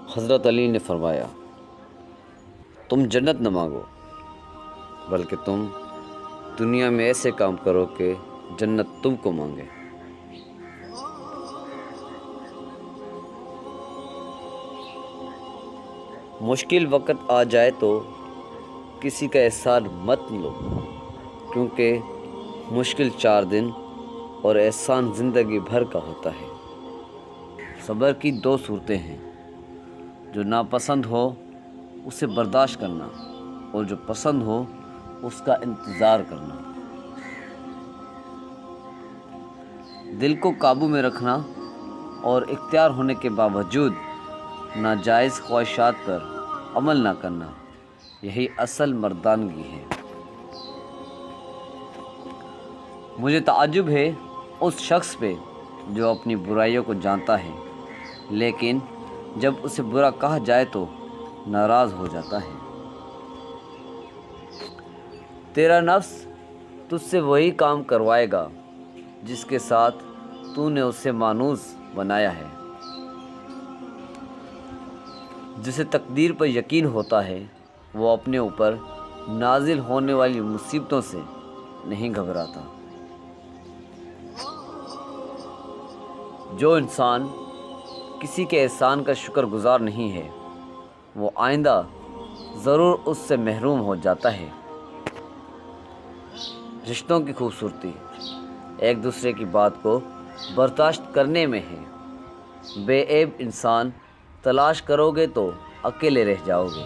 حضرت علی نے فرمایا، تم جنت نہ مانگو بلکہ تم دنیا میں ایسے کام کرو کہ جنت تم کو مانگے۔ مشکل وقت آ جائے تو کسی کا احسان مت لو، کیونکہ مشکل 4 دن اور احسان زندگی بھر کا ہوتا ہے۔ صبر کی 2 صورتیں ہیں، جو ناپسند ہو اسے برداشت کرنا اور جو پسند ہو اس کا انتظار کرنا۔ دل کو قابو میں رکھنا اور اختیار ہونے کے باوجود ناجائز خواہشات پر عمل نہ کرنا، یہی اصل مردانگی ہے۔ مجھے تعجب ہے اس شخص پہ جو اپنی برائیوں کو جانتا ہے لیکن جب اسے برا کہا جائے تو ناراض ہو جاتا ہے۔ تیرا نفس تجھ سے وہی کام کروائے گا جس کے ساتھ تو نے اسے مانوس بنایا ہے۔ جسے تقدیر پر یقین ہوتا ہے وہ اپنے اوپر نازل ہونے والی مصیبتوں سے نہیں گھبراتا۔ جو انسان کسی کے احسان کا شکر گزار نہیں ہے وہ آئندہ ضرور اس سے محروم ہو جاتا ہے۔ رشتوں کی خوبصورتی ایک دوسرے کی بات کو برداشت کرنے میں ہے۔ بے عیب انسان تلاش کرو گے تو اکیلے رہ جاؤ گے۔